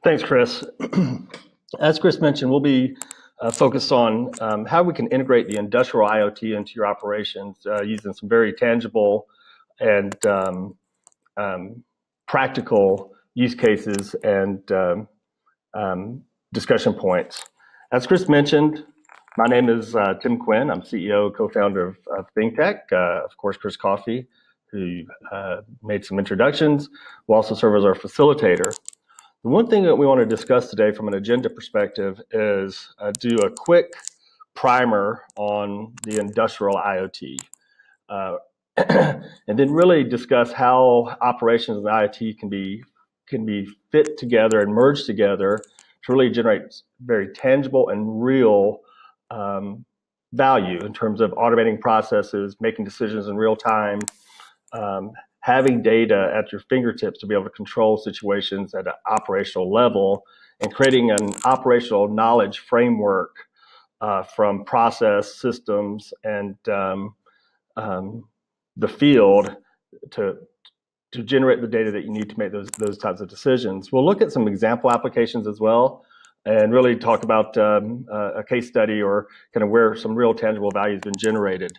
Thanks, Chris. As Chris mentioned, we'll be focused on how we can integrate the industrial IoT into your operations using some very tangible and practical use cases and discussion points. As Chris mentioned, my name is Tim Quinn. I'm CEO, co-founder of ThinkTech. Of course, Chris Coffey, who made some introductions, will also serve as our facilitator. The one thing that we want to discuss today from an agenda perspective is do a quick primer on the industrial IoT, and then really discuss how operations and IoT can be fit together and merged together to really generate very tangible and real value in terms of automating processes, making decisions in real time, having data at your fingertips to be able to control situations at an operational level, and creating an operational knowledge framework from process systems and the field to generate the data that you need to make those types of decisions. We'll look at some example applications as well, and really talk about a case study or kind of where some real tangible value has been generated.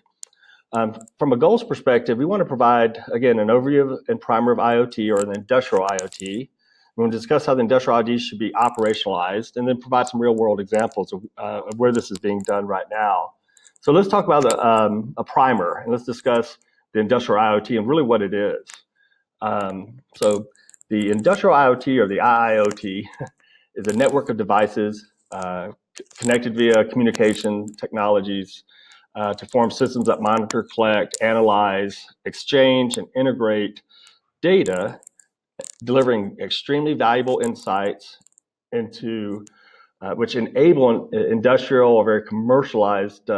From a goals perspective, we want to provide, again, an overview and primer of IoT or the industrial IoT. We want to discuss how the industrial IoT should be operationalized, and then provide some real-world examples of where this is being done right now. So let's talk about a primer, and let's discuss the industrial IoT and really what it is. So the industrial IoT, or the IIoT, is a network of devices connected via communication technologies to form systems that monitor, collect, analyze, exchange, and integrate data, delivering extremely valuable insights into which enable industrial or very commercialized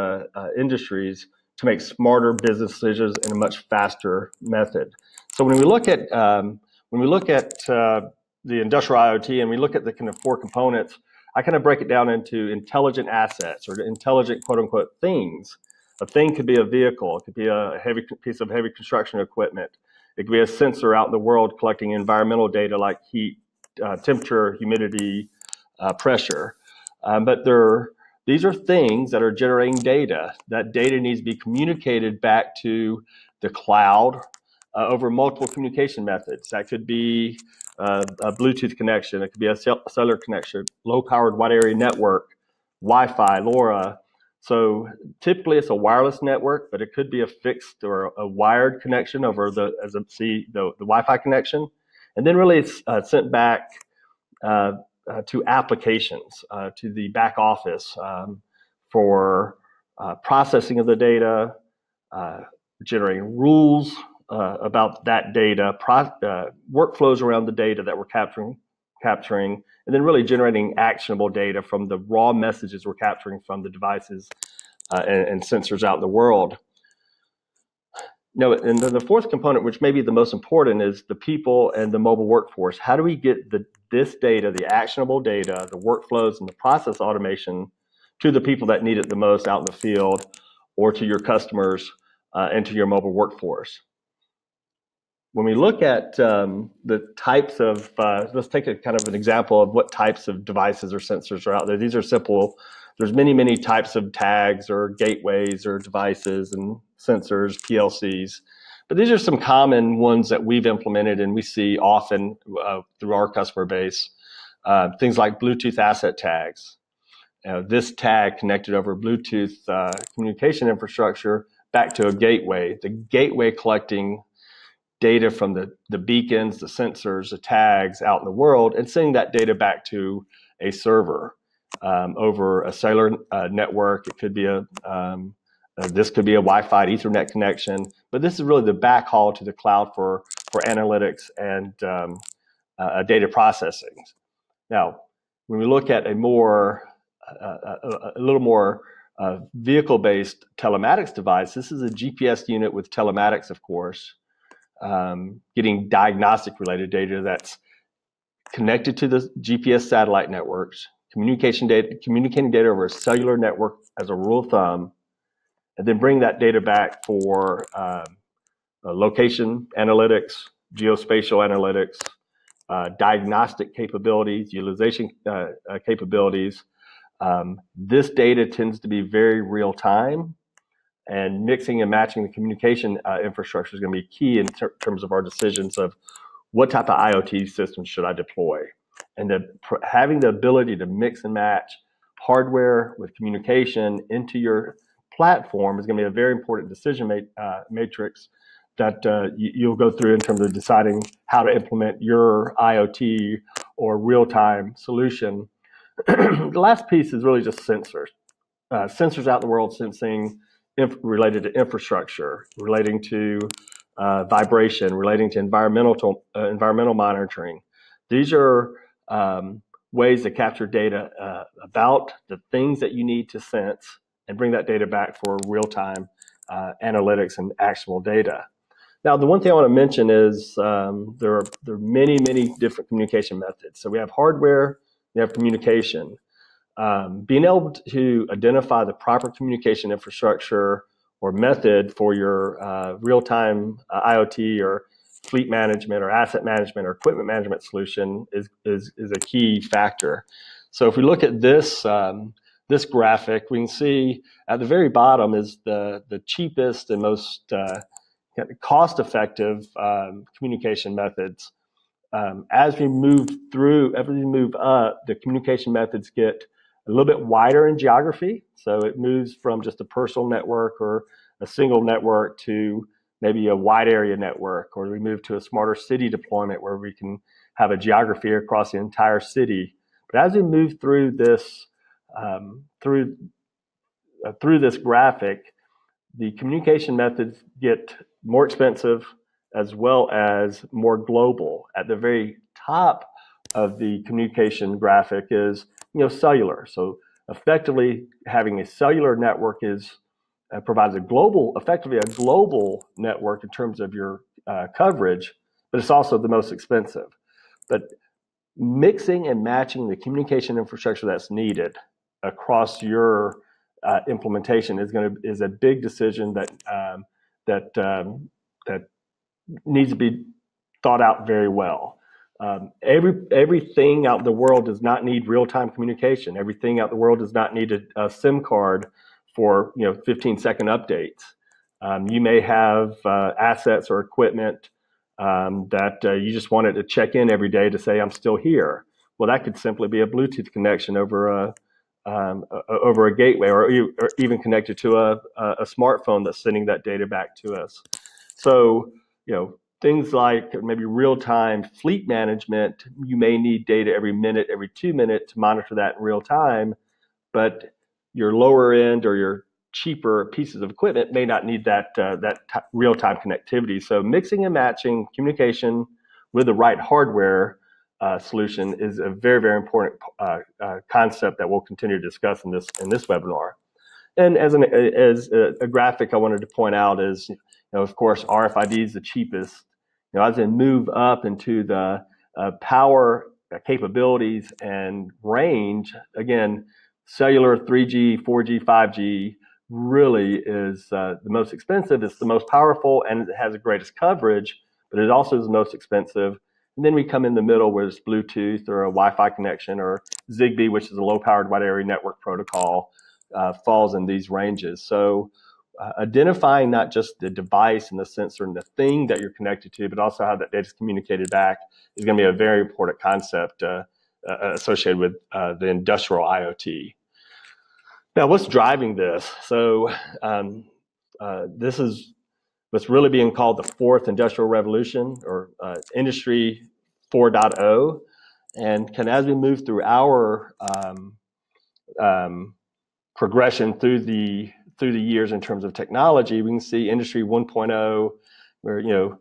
industries to make smarter business decisions in a much faster method. So when we look at the industrial IoT and we look at the kind of four components, I kind of break it down into intelligent assets or intelligent quote unquote things. A thing could be a vehicle, it could be a heavy piece of heavy construction equipment. It could be a sensor out in the world collecting environmental data like heat, temperature, humidity, pressure. But these are things that are generating data. That data needs to be communicated back to the cloud over multiple communication methods. That could be a Bluetooth connection. It could be a cellular connection, low-powered wide area network, Wi-Fi, LoRa. So typically it's a wireless network, but it could be a fixed or a wired connection over the Wi-Fi connection. And then really it's sent back to applications, to the back office for processing of the data, generating rules about that data, workflows around the data that we're capturing, and then really generating actionable data from the raw messages we're capturing from the devices and sensors out in the world. And then the fourth component, which may be the most important, is the people and the mobile workforce. How do we get this data, the actionable data, the workflows, and the process automation to the people that need it the most out in the field, or to your customers and to your mobile workforce? When we look at the types of, let's take a kind of an example of what types of devices or sensors are out there. These are simple. There's many types of tags or gateways or devices and sensors, PLCs. But these are some common ones that we've implemented and we see often through our customer base. Things like Bluetooth asset tags. This tag connected over Bluetooth communication infrastructure back to a gateway. The gateway collecting data from the beacons, the sensors, the tags out in the world, and sending that data back to a server over a cellular network. It could be this could be a Wi-Fi Ethernet connection, but this is really the backhaul to the cloud for analytics and data processing. Now, when we look at a little more vehicle-based telematics device, this is a GPS unit with telematics, of course. Getting diagnostic related data that's connected to the GPS satellite networks, communicating data over a cellular network as a rule of thumb, and then bring that data back for location analytics, geospatial analytics, diagnostic capabilities, utilization capabilities. This data tends to be very real time, and mixing and matching the communication infrastructure is going to be key in terms of our decisions of what type of IoT system should I deploy. And having the ability to mix and match hardware with communication into your platform is going to be a very important decision matrix that you'll go through in terms of deciding how to implement your IoT or real-time solution. The last piece is really just sensors. Sensors out in the world sensing related to infrastructure, relating to vibration, relating to environmental monitoring. These are ways to capture data about the things that you need to sense and bring that data back for real-time analytics and actionable data. Now, the one thing I want to mention is there are many, many different communication methods. So we have hardware, we have communication. Being able to identify the proper communication infrastructure or method for your real-time IoT or fleet management or asset management or equipment management solution is a key factor. So if we look at this this graphic, we can see at the very bottom is the cheapest and most cost-effective communication methods. As we move up, the communication methods get a little bit wider in geography. So it moves from just a personal network or a single network to maybe a wide area network, or we move to a smarter city deployment where we can have a geography across the entire city. But as we move through this through this graphic, the communication methods get more expensive as well as more global. At the very top of the communication graphic is cellular. So effectively, having a cellular network provides effectively a global network in terms of your coverage, but it's also the most expensive. But mixing and matching the communication infrastructure that's needed across your implementation is a big decision that needs to be thought out very well. Everything out in the world does not need real-time communication. Everything out in the world does not need a SIM card for 15-second updates. You may have assets or equipment that you just wanted to check in every day to say I'm still here. Well, that could simply be a Bluetooth connection over a gateway, or even connected to a smartphone that's sending that data back to us. So things like maybe real-time fleet management, you may need data every minute, every 2 minutes to monitor that in real time, but your lower end or your cheaper pieces of equipment may not need that real-time connectivity. So mixing and matching communication with the right hardware solution is a very, very important concept that we'll continue to discuss in this webinar. And as a graphic I wanted to point out is, of course, RFID is the cheapest. As they move up into the power capabilities and range, again, cellular 3G, 4G, 5G really is the most expensive. It's the most powerful, and it has the greatest coverage, but it also is the most expensive. And then we come in the middle where it's Bluetooth or a Wi-Fi connection, or Zigbee, which is a low-powered wide area network protocol, falls in these ranges. So identifying not just the device and the sensor and the thing that you're connected to, but also how that data is communicated back is going to be a very important concept associated with the industrial IoT. Now, what's driving this? So this is what's really being called the fourth industrial revolution, or Industry 4.0. And as we move through our progression through the years in terms of technology, we can see Industry 1.0, where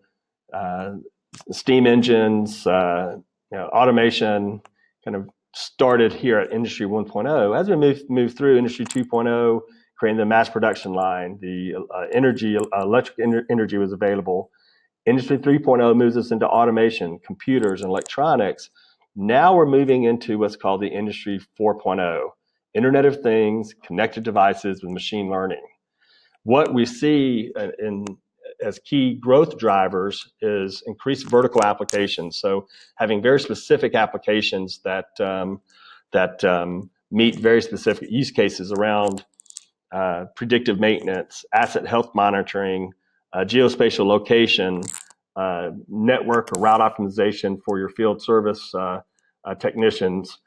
steam engines, automation kind of started here at Industry 1.0. As we move through Industry 2.0, creating the mass production line, the electric energy was available. Industry 3.0 moves us into automation, computers, and electronics. Now we're moving into what's called the Industry 4.0, Internet of Things, connected devices with machine learning. What we see as key growth drivers is increased vertical applications. So having very specific applications that meet very specific use cases around predictive maintenance, asset health monitoring, geospatial location, network or route optimization for your field service technicians,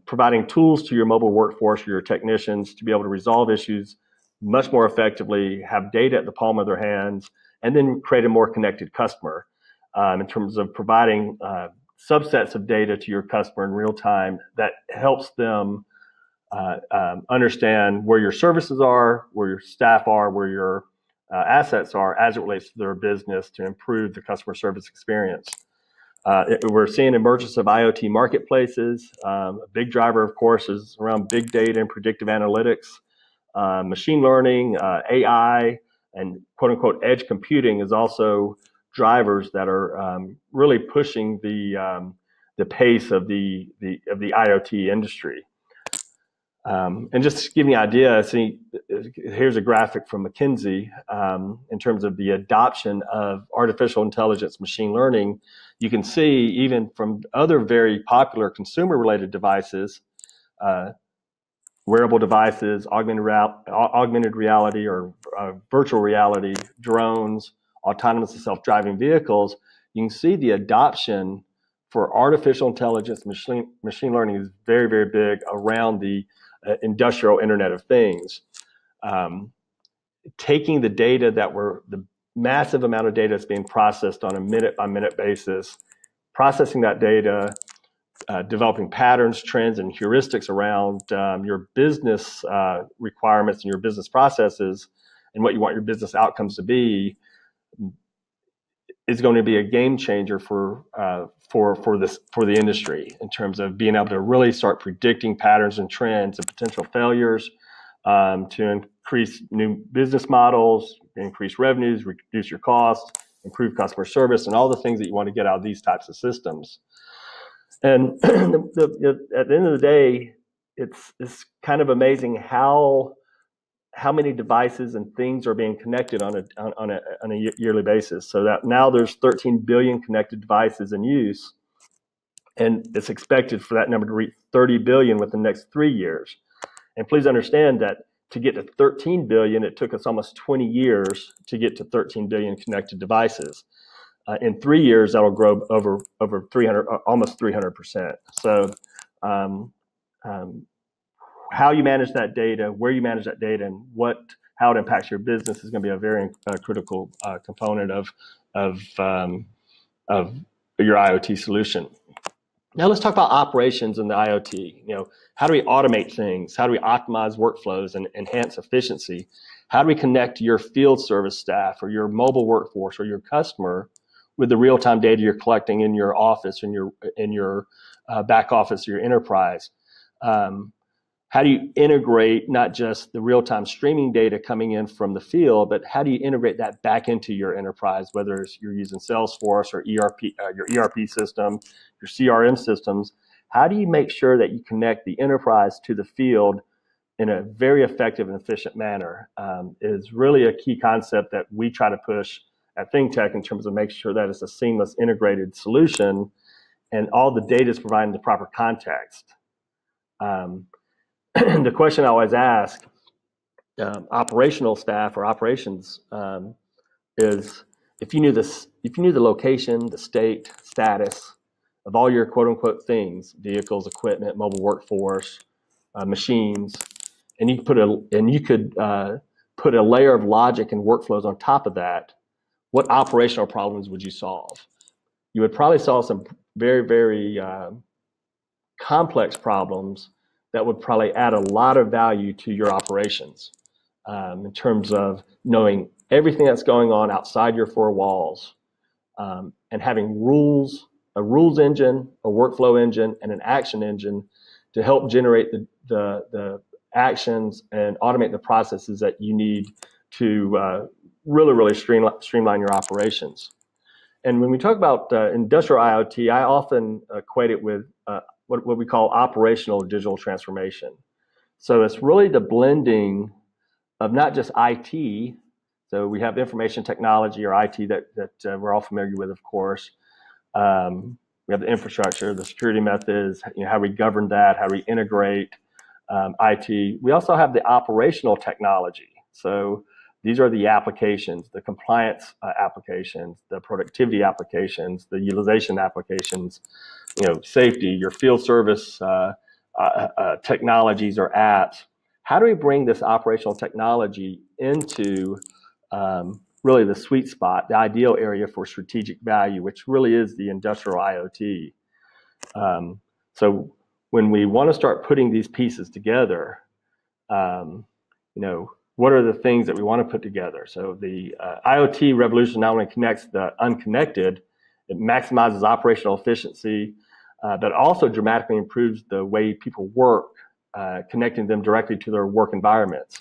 providing tools to your mobile workforce or your technicians to be able to resolve issues much more effectively, have data at the palm of their hands, and then create a more connected customer in terms of providing subsets of data to your customer in real time that helps them understand where your services are, where your staff are, where your assets are as it relates to their business to improve the customer service experience. We're seeing emergence of IoT marketplaces. A big driver, of course, is around big data and predictive analytics, machine learning, AI, and quote unquote edge computing is also drivers that are really pushing the pace of the IoT industry. And just to give you an idea, see, here's a graphic from McKinsey in terms of the adoption of artificial intelligence, machine learning. You can see even from other very popular consumer-related devices, wearable devices, augmented reality or virtual reality, drones, autonomous and self-driving vehicles, you can see the adoption for artificial intelligence, machine learning is very, very big around the industrial Internet of Things. Taking the data the massive amount of data that's being processed on a minute-by-minute basis, processing that data, developing patterns, trends, and heuristics around your business requirements and your business processes and what you want your business outcomes to be is going to be a game changer for the industry in terms of being able to really start predicting patterns and trends and potential failures to increase new business models, increase revenues, reduce your costs, improve customer service, and all the things that you want to get out of these types of systems. And at the end of the day, it's kind of amazing how many devices and things are being connected on a yearly basis. So that now there's 13 billion connected devices in use, and it's expected for that number to reach 30 billion within the next 3 years. And please understand that to get to 13 billion, it took us almost 20 years to get to 13 billion connected devices. In 3 years, that'll grow over 300, almost 300%. So how you manage that data, where you manage that data, and how it impacts your business is going to be a very critical component of your IoT solution. Now let's talk about operations in the IoT. How do we automate things? How do we optimize workflows and enhance efficiency? How do we connect your field service staff or your mobile workforce or your customer with the real-time data you're collecting in your office, in your back office, or your enterprise? How do you integrate not just the real-time streaming data coming in from the field, but how do you integrate that back into your enterprise, whether you're using Salesforce or your ERP system, your CRM systems? How do you make sure that you connect the enterprise to the field in a very effective and efficient manner? Is really a key concept that we try to push at ThinkTech in terms of making sure that it's a seamless integrated solution and all the data is providing the proper context. The question I always ask operational staff or operations is if you knew the location, the state, status of all your quote unquote things, vehicles, equipment, mobile workforce, machines, and you could put a layer of logic and workflows on top of that, what operational problems would you solve? You would probably solve some very, very complex problems that would probably add a lot of value to your operations in terms of knowing everything that's going on outside your four walls and having a rules engine, a workflow engine, and an action engine to help generate the actions and automate the processes that you need to really streamline your operations. And when we talk about industrial IoT, I often equate it with what we call operational digital transformation. So it's really the blending of not just IT, So we have information technology, or IT, that we're all familiar with, of course. We have the infrastructure, the security methods, how we govern that, how we integrate IT. We also have the operational technology. So these are the applications, the compliance applications, the productivity applications, the utilization applications, safety, your field service technologies or apps. How do we bring this operational technology into really the sweet spot, the ideal area for strategic value, which really is the industrial IoT? So when we want to start putting these pieces together, what are the things that we want to put together? So the IoT revolution not only connects the unconnected, it maximizes operational efficiency, but also dramatically improves the way people work, connecting them directly to their work environments.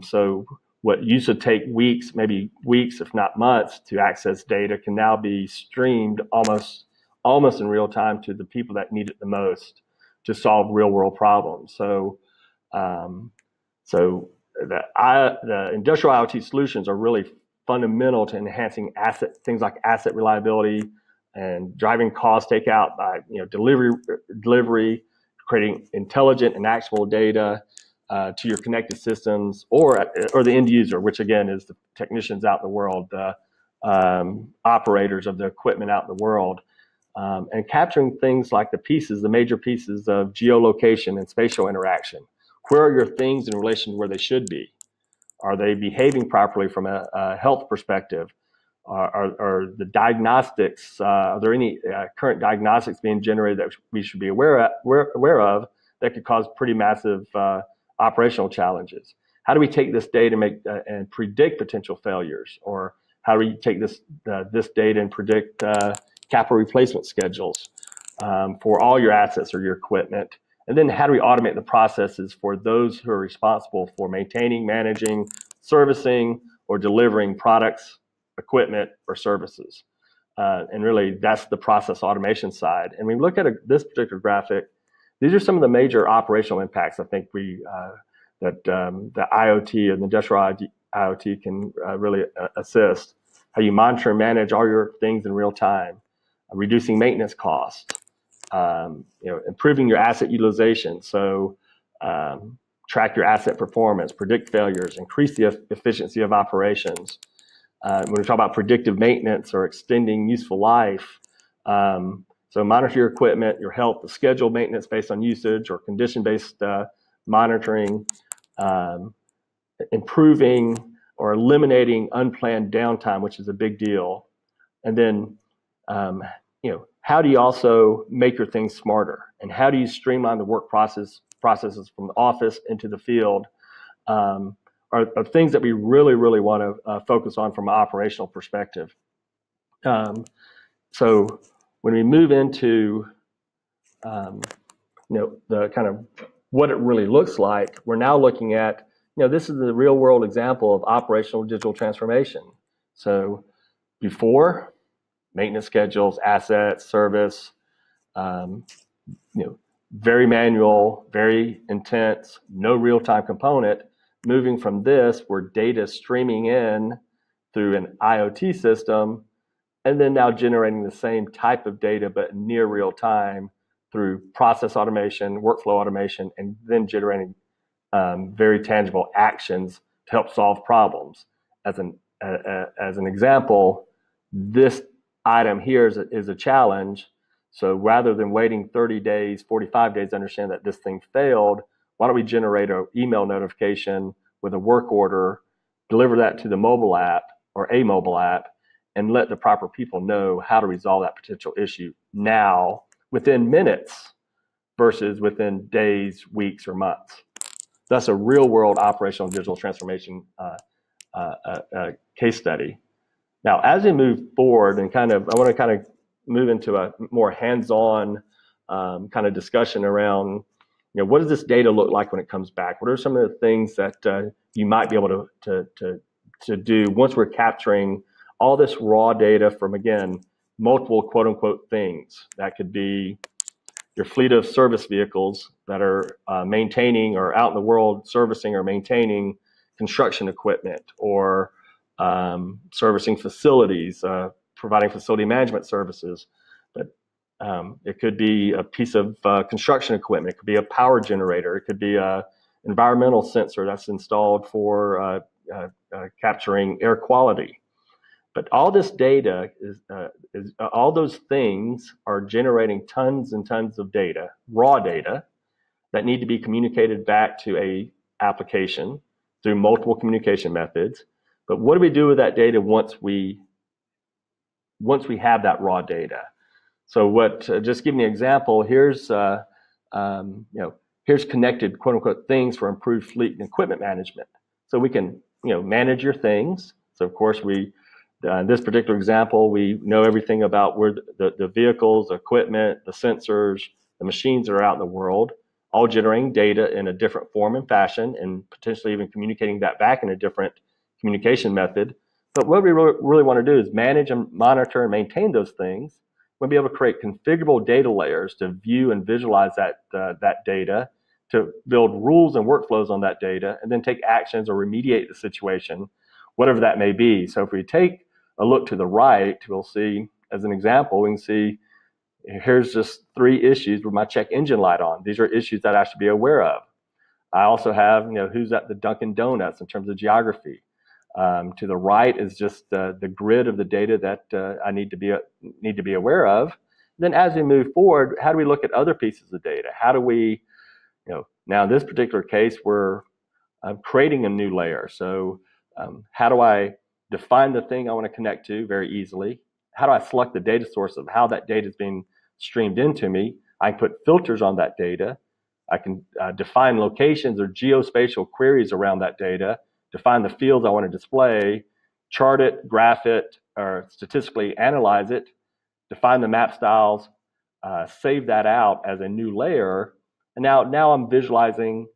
So what used to take weeks, maybe weeks, if not months, to access data can now be streamed almost in real time to the people that need it the most to solve real world problems. So the industrial IoT solutions are really fundamental to enhancing things like asset reliability and driving cost takeout by delivery, creating intelligent and actionable data to your connected systems or the end user, which again is the technicians out in the world, the operators of the equipment out in the world, and capturing things like the major pieces of geolocation and spatial interaction. Where are your things in relation to where they should be? Are they behaving properly from a health perspective? Are the diagnostics, are there any current diagnostics being generated that we should be aware of that could cause pretty massive operational challenges? How do we take this data and predict potential failures? Or how do we take this data and predict capital replacement schedules for all your assets or your equipment? And then how do we automate the processes for those who are responsible for maintaining, managing, servicing, or delivering products, equipment, or services? And really, that's the process automation side. And when we look at this particular graphic, these are some of the major operational impacts I think that the IoT and the industrial IoT can really assist. How you monitor and manage all your things in real time, reducing maintenance costs, improving your asset utilization. So track your asset performance, predict failures, increase the efficiency of operations. When we talk about predictive maintenance or extending useful life, so monitor your equipment, your health, the schedule maintenance based on usage or condition-based monitoring, improving or eliminating unplanned downtime, which is a big deal. And then, how do you also make your things smarter? And how do you streamline the work processes from the office into the field? Are things that we really, really want to focus on from an operational perspective. So when we move into the kind of what it really looks like, we're now looking at, this is the real world example of operational digital transformation. So before, maintenance schedules, assets, service, very manual, very intense, no real-time component. Moving from this, where data streaming in through an IoT system, and then now generating the same type of data, but near real time through process automation, workflow automation, and then generating very tangible actions to help solve problems. As an example, this item here is a challenge. So rather than waiting 30 days, 45 days to understand that this thing failed, why don't we generate an email notification with a work order, deliver that to the mobile app or a mobile app, and let the proper people know how to resolve that potential issue now within minutes versus within days, weeks, or months. That's a real world operational digital transformation case study. Now, as we move forward and I want to move into a more hands-on kind of discussion around, what does this data look like when it comes back? What are some of the things that you might be able to do once we're capturing all this raw data from, again, multiple quote unquote things? That could be your fleet of service vehicles that are maintaining or out in the world servicing or maintaining construction equipment, or servicing facilities, providing facility management services. But it could be a piece of construction equipment. It could be a power generator. It could be a environmental sensor that's installed for capturing air quality. But all this data is all those things are generating tons and tons of data, raw data, that need to be communicated back to a application through multiple communication methods. But what do we do with that data once we have that raw data? So what? Just give me an example. Here's here's connected quote unquote things for improved fleet and equipment management. So we can manage your things. So of course we. In this particular example, we know everything about where the vehicles, the equipment, the sensors, the machines that are out in the world, all generating data in a different form and fashion, and potentially even communicating that back in a different communication method. But what we really want to do is manage and monitor and maintain those things. We'll be able to create configurable data layers to view and visualize that data, to build rules and workflows on that data, and then take actions or remediate the situation, whatever that may be. So if we take a look to the right, we'll see, as an example, we can see here's just 3 issues with my check engine light on. These are issues that I should be aware of. I also have, who's at the Dunkin' Donuts in terms of geography. To the right is just the grid of the data that I need to be aware of. Then as we move forward, how do we look at other pieces of data? How do we, now in this particular case, we're creating a new layer. So how do I define the thing I want to connect to very easily? How do I select the data source of how that data is being streamed into me? I can put filters on that data. I can define locations or geospatial queries around that data, define the fields I want to display, chart it, graph it, or statistically analyze it, define the map styles, save that out as a new layer. And now I'm visualizing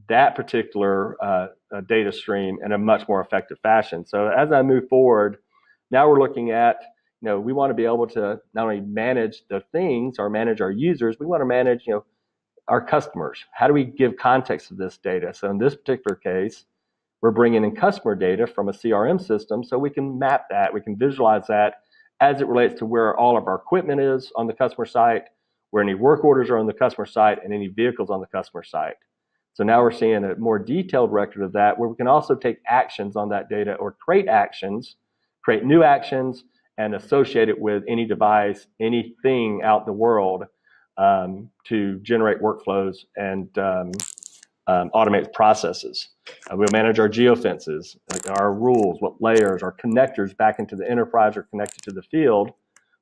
that particular data stream in a much more effective fashion. So as I move forward, now we're looking at, we want to be able to not only manage the things or manage our users, we want to manage, our customers. How do we give context to this data? So in this particular case, we're bringing in customer data from a CRM system so we can map that, we can visualize that as it relates to where all of our equipment is on the customer site, where any work orders are on the customer site, and any vehicles on the customer site. So now we're seeing a more detailed record of that, where we can also take actions on that data or create actions, create new actions, and associate it with any device, anything out in the world to generate workflows and automate processes. We'll manage our geofences, our rules, what layers, our connectors back into the enterprise or connected to the field.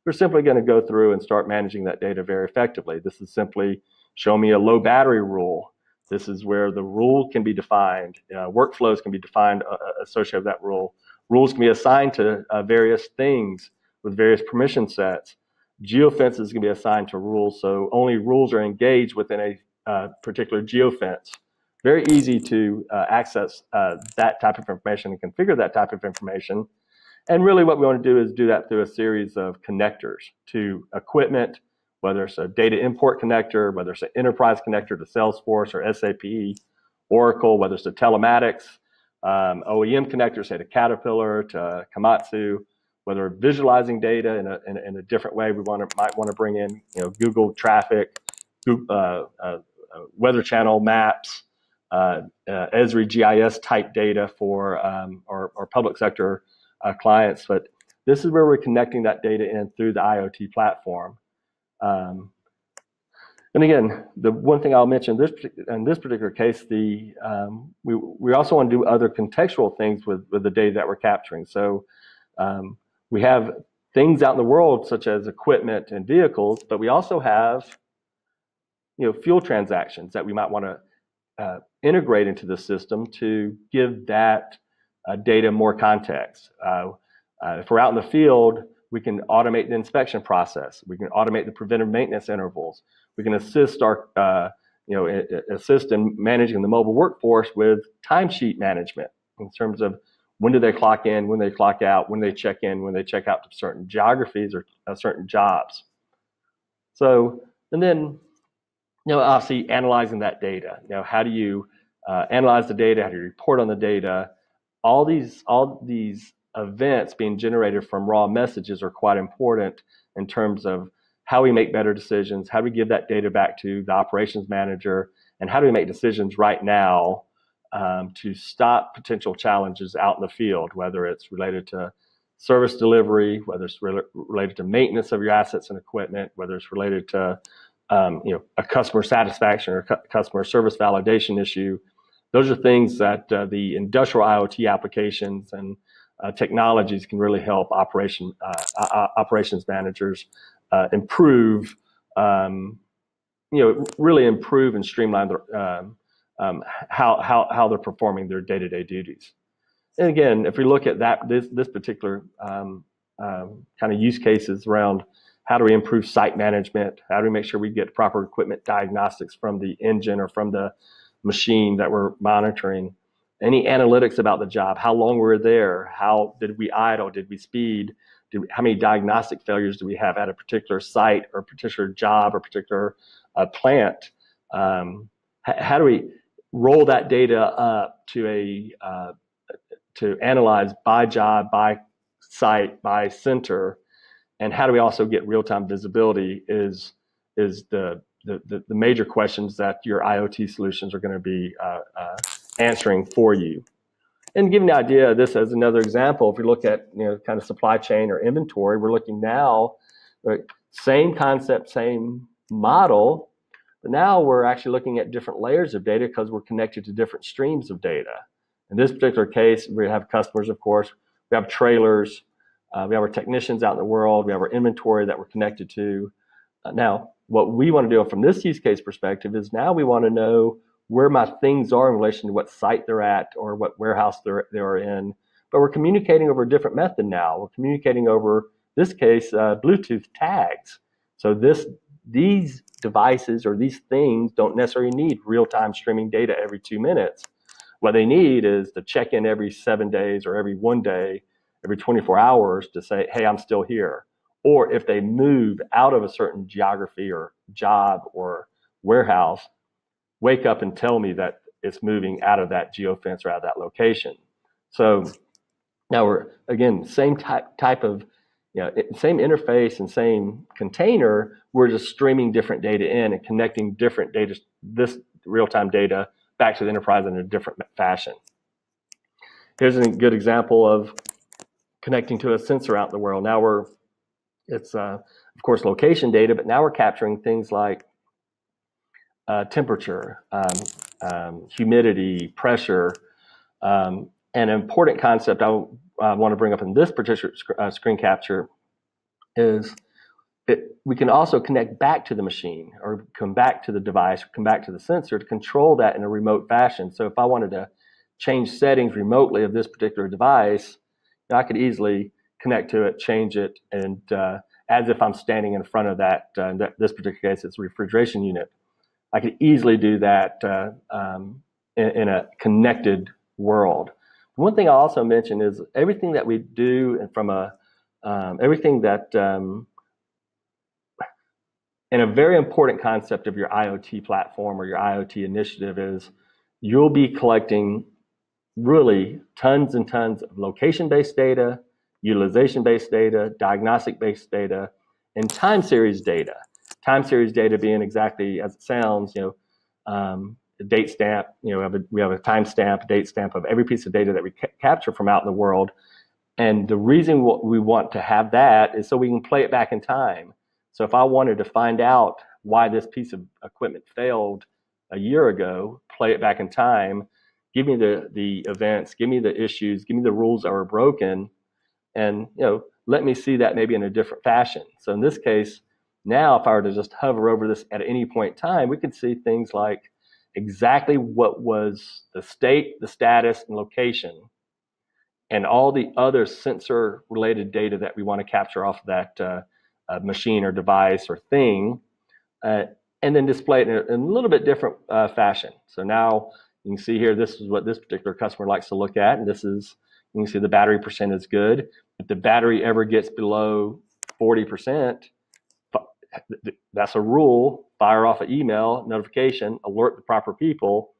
We're simply going to go through and start managing that data very effectively. This is simply show me a low battery rule. This is where the rule can be defined. Workflows can be defined associated with that rule. Rules can be assigned to various things with various permission sets. Geofences can be assigned to rules, so only rules are engaged within a particular geofence. Very easy to access that type of information and configure that type of information. And really what we want to do is do that through a series of connectors to equipment, whether it's a data import connector, whether it's an enterprise connector to Salesforce or SAP, Oracle, whether it's a telematics, OEM connector, say to Caterpillar, to Komatsu, whether visualizing data in a different way. We might want to bring in Google traffic, Weather Channel maps, Esri GIS type data for our public sector clients. But this is where we're connecting that data in through the IoT platform. And again, the one thing I'll mention in this particular case, we also want to do other contextual things with the data that we're capturing. So we have things out in the world such as equipment and vehicles, but we also have fuel transactions that we might want to integrate into the system to give that data more context. If we're out in the field, we can automate the inspection process. We can automate the preventive maintenance intervals. We can assist assist in managing the mobile workforce with timesheet management in terms of when do they clock in, when they clock out, when they check in, when they check out to certain geographies or certain jobs. So, and then, obviously analyzing that data. How do you analyze the data? How do you report on the data? All these events being generated from raw messages are quite important in terms of how we make better decisions, how do we give that data back to the operations manager, and how do we make decisions right now to stop potential challenges out in the field, whether it's related to service delivery, whether it's related to maintenance of your assets and equipment, whether it's related to a customer satisfaction or customer service validation issue. Those are things that the industrial IoT applications and technologies can really help operations managers improve, really improve and streamline how they're performing their day-to-day duties. And again, if we look at this particular kind of use cases around how do we improve site management, how do we make sure we get proper equipment diagnostics from the engine or from the machine that we're monitoring, any analytics about the job, how long we were there, how did we idle, did we speed, how many diagnostic failures do we have at a particular site or a particular job or particular plant. How do we roll that data up to analyze by job, by site, by center, and how do we also get real-time visibility is the major questions that your IoT solutions are going to be answering for you. And giving the idea of this as another example, if we look at kind of supply chain or inventory, we're looking now, same concept, same model, but now we're actually looking at different layers of data because we're connected to different streams of data. In this particular case, we have customers, of course, we have trailers, we have our technicians out in the world, we have our inventory that we're connected to. Now, what we want to do from this use case perspective is now we want to know where my things are in relation to what site they're at or what warehouse they're in. But we're communicating over a different method now. We're communicating over, this case, Bluetooth tags. So these devices or these things don't necessarily need real-time streaming data every 2 minutes. What they need is to check in every 7 days or every 1 day, every 24 hours to say, hey, I'm still here. Or if they move out of a certain geography or job or warehouse, wake up and tell me that it's moving out of that geofence or out of that location. So now we're, again, same type of, same interface and same container, we're just streaming different data in and connecting different data, this real-time data back to the enterprise in a different fashion. Here's a good example of connecting to a sensor out in the world. Now it's of course location data, but now we're capturing things like temperature, humidity, pressure. And an important concept I want to bring up in this particular screen capture is we can also connect back to the machine or come back to the device, come back to the sensor to control that in a remote fashion. So if I wanted to change settings remotely of this particular device, I could easily connect to it, change it, and as if I'm standing in front of that, this particular case, it's a refrigeration unit. I could easily do that in a connected world. One thing I also mention is everything that we do, and from everything that, and a very important concept of your IoT platform or your IoT initiative is you'll be collecting really tons and tons of location-based data, utilization-based data, diagnostic-based data, and time series data. Time series data being exactly as it sounds, a date stamp, we have a time stamp, date stamp of every piece of data that we capture from out in the world. And the reason we want to have that is so we can play it back in time. So if I wanted to find out why this piece of equipment failed a year ago, play it back in time, give me the events, give me the issues, give me the rules that were broken, and let me see that maybe in a different fashion. So in this case, now if I were to just hover over this at any point in time, we could see things like exactly what was the state, the status, and location, and all the other sensor-related data that we want to capture off of that machine or device or thing, and then display it in a little bit different fashion. So now you can see here, this is what this particular customer likes to look at, and this is, you can see the battery percent is good. If the battery ever gets below 40%, that's a rule, fire off an email, notification, alert the proper people,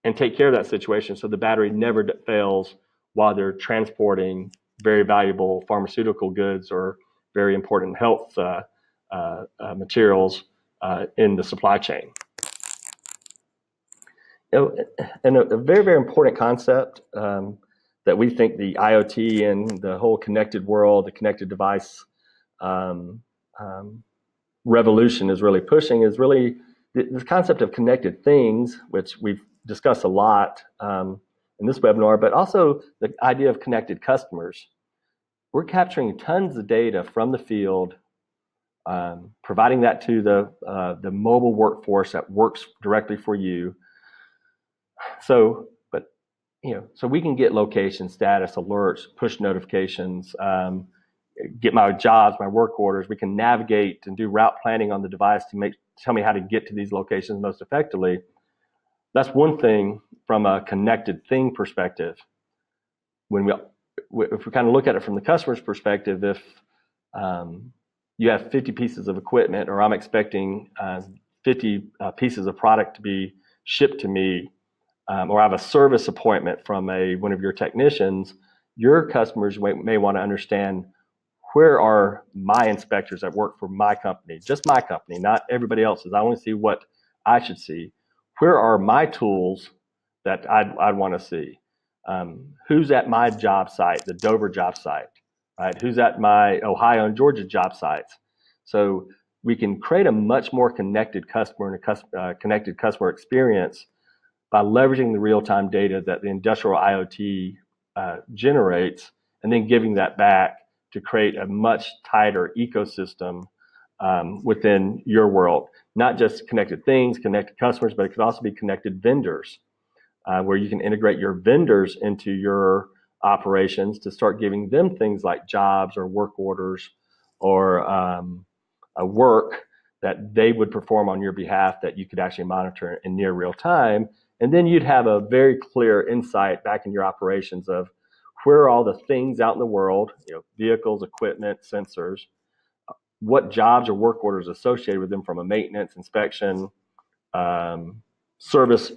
and take care of that situation so the battery never fails while they're transporting very valuable pharmaceutical goods or very important health materials in the supply chain. And a very, very important concept that we think the IoT and the whole connected world, the connected device revolution is really pushing is really this concept of connected things, which we've discussed a lot in this webinar, but also the idea of connected customers. We're capturing tons of data from the field, providing that to the mobile workforce that works directly for you. So we can get location status alerts, push notifications, get my jobs, my work orders. We can navigate and do route planning on the device to tell me how to get to these locations most effectively. That's one thing from a connected thing perspective. If we kind of look at it from the customer's perspective, if you have 50 pieces of equipment, or I'm expecting 50 pieces of product to be shipped to me, or I have a service appointment from one of your technicians, your customers may want to understand, where are my inspectors that work for my company, just my company, not everybody else's. I want to see what I should see. Where are my tools that I'd want to see? Who's at my job site, the Dover job site, right? Who's at my Ohio and Georgia job sites? So we can create a much more connected customer and a connected customer experience by leveraging the real-time data that the industrial IoT generates, and then giving that back to create a much tighter ecosystem within your world. Not just connected things, connected customers, but it could also be connected vendors, where you can integrate your vendors into your operations to start giving them things like jobs or work orders or a work that they would perform on your behalf that you could actually monitor in near real time. And then you'd have a very clear insight back in your operations of where are all the things out in the world, vehicles, equipment, sensors, what jobs or work orders associated with them from a maintenance, inspection, service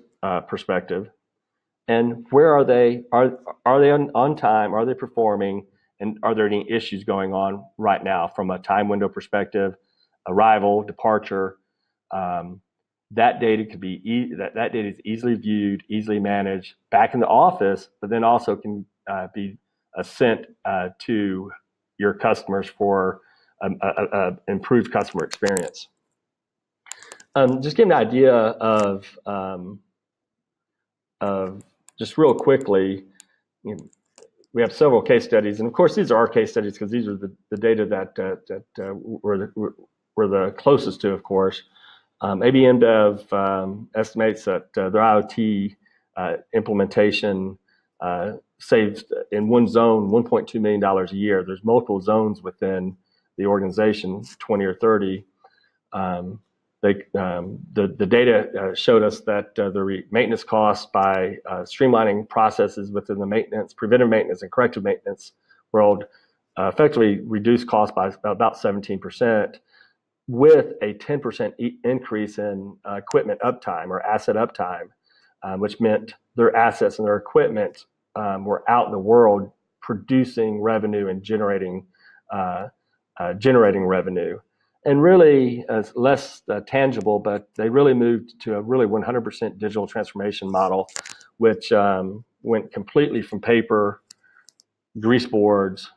perspective, and where are they? Are they on time? Are they performing? And are there any issues going on right now from a time window perspective, arrival, departure? That data could be that data is easily viewed, easily managed back in the office, but then also can be sent to your customers for improved customer experience. Just give an idea of just real quickly, we have several case studies, and of course these are our case studies because these are the data that we're the closest to, of course. AB InBev estimates that their IoT implementation saves in one zone $1.2 million a year. There's multiple zones within the organization, 20 or 30. The data showed us that the maintenance costs by streamlining processes within the maintenance, preventive maintenance, and corrective maintenance world effectively reduced costs by about 17%, with a 10% increase in equipment uptime or asset uptime, which meant their assets and their equipment were out in the world producing revenue and generating revenue. And really less tangible, but they really moved to a really 100% digital transformation model, which went completely from paper, grease boards,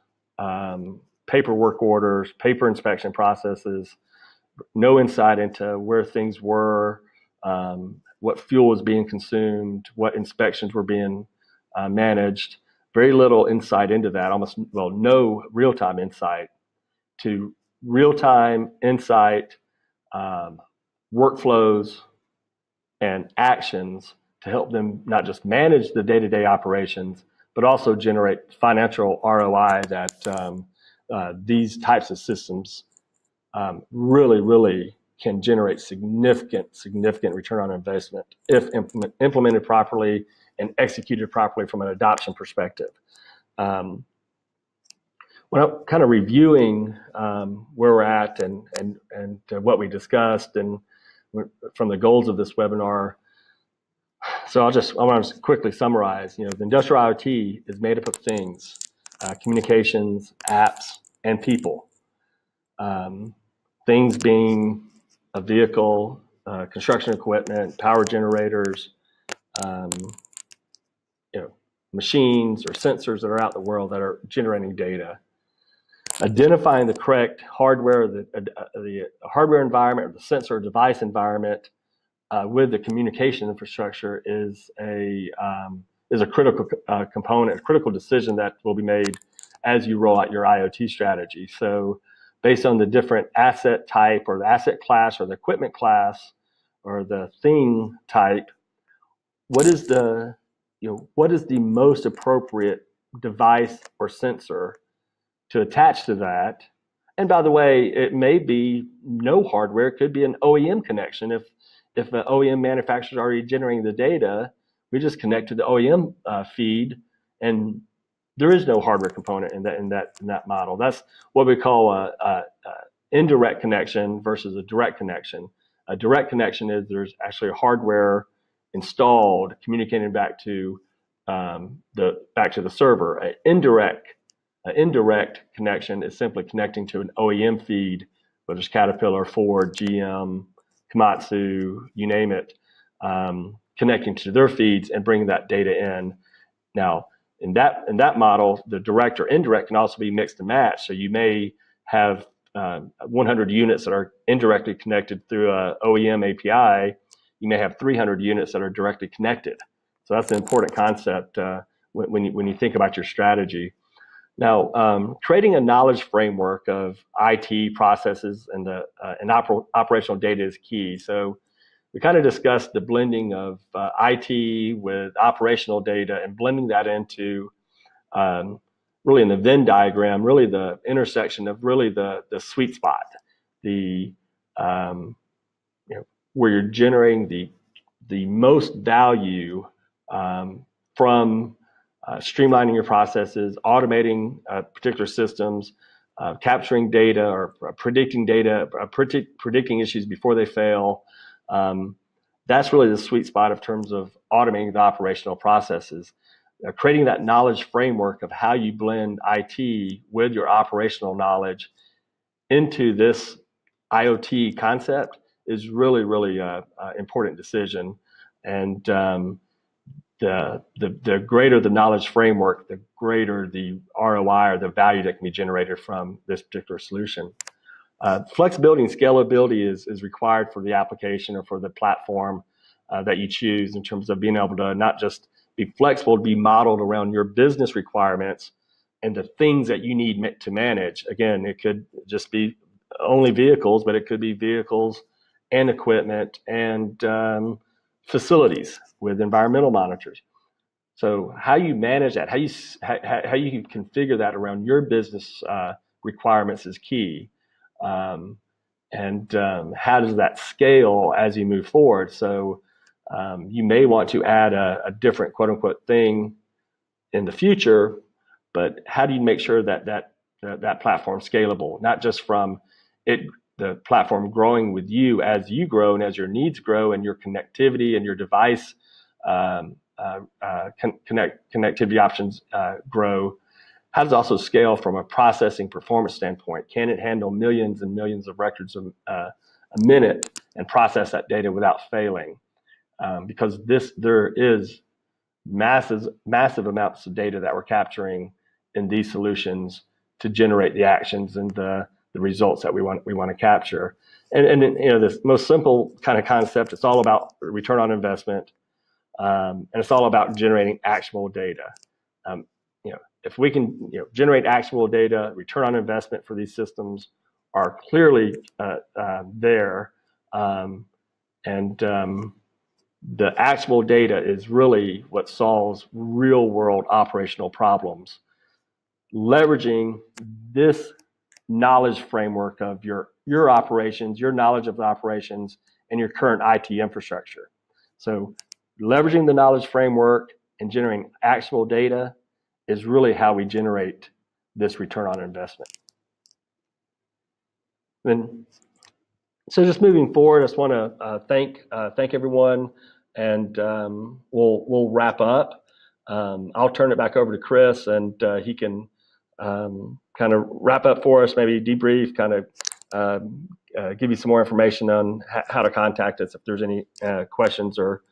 paper work orders, paper inspection processes, no insight into where things were, what fuel was being consumed, what inspections were being managed. Very little insight into that, no real-time insight to real-time insight, workflows, and actions to help them not just manage the day-to-day operations, but also generate financial ROI that these types of systems really can generate significant return on investment if implemented properly and executed properly from an adoption perspective. When I'm kind of reviewing where we're at and what we discussed and from the goals of this webinar, so I want to quickly summarize. The industrial IoT is made up of things. communications, apps, and people. Things being a vehicle, construction equipment, power generators, machines or sensors that are out in the world that are generating data. Identifying the correct hardware, the hardware environment, or the sensor device environment with the communication infrastructure is a critical component, a critical decision that will be made as you roll out your IoT strategy. So based on the different asset type or the asset class or the equipment class or the thing type, what is the most appropriate device or sensor to attach to that? And by the way, it may be no hardware. It could be an OEM connection. If an OEM manufacturer is already generating the data, we just connect to the OEM feed, and there is no hardware component in that model. That's what we call a indirect connection versus a direct connection. A direct connection is there's actually a hardware installed communicating back to the server. An indirect connection is simply connecting to an OEM feed, whether it's Caterpillar, Ford, GM, Komatsu, you name it, connecting to their feeds and bringing that data in. Now, in that model, the direct or indirect can also be mixed and matched. So you may have 100 units that are indirectly connected through a OEM API. You may have 300 units that are directly connected. So that's an important concept when you think about your strategy. Now, creating a knowledge framework of IT processes and operational data is key. So we kind of discussed the blending of IT with operational data and blending that into really in the Venn diagram, really the intersection of really the sweet spot, where you're generating the most value from streamlining your processes, automating particular systems, capturing data or predicting data, predicting issues before they fail. That's really the sweet spot in terms of automating the operational processes. Creating that knowledge framework of how you blend IT with your operational knowledge into this IoT concept is really, really important decision. And the greater the knowledge framework, the greater the ROI or the value that can be generated from this particular solution. Flexibility and scalability is required for the application or for the platform that you choose in terms of being able to not just be flexible, to be modeled around your business requirements and the things that you need to manage. Again, it could just be only vehicles, but it could be vehicles and equipment and facilities with environmental monitors. So how you manage that, how you configure that around your business requirements is key. And how does that scale as you move forward? So you may want to add a different quote unquote thing in the future, but how do you make sure that platform is scalable, not just from the platform growing with you as you grow and as your needs grow and your connectivity and your device connectivity options grow. How does it also scale from a processing performance standpoint? Can it handle millions and millions of records a minute and process that data without failing? Because there is massive amounts of data that we're capturing in these solutions to generate the actions and the results that we want to capture. And this most simple kind of concept, it's all about return on investment, and it's all about generating actionable data. If we can generate actionable data, return on investment for these systems are clearly there, and the actionable data is really what solves real world operational problems. Leveraging this knowledge framework of your operations, your knowledge of the operations, and your current IT infrastructure. So leveraging the knowledge framework and generating actionable data is really how we generate this return on investment. So just moving forward, I just want to thank everyone, and we'll wrap up. I'll turn it back over to Chris, and he can kind of wrap up for us, maybe debrief, kind of give you some more information on how to contact us if there's any questions, or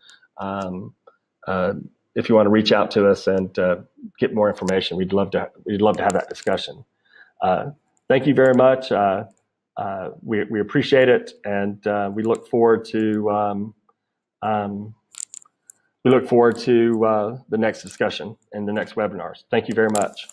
if you want to reach out to us and get more information. We'd love to have that discussion. Thank you very much. We appreciate it, and we look forward to the next discussion and the next webinars. Thank you very much.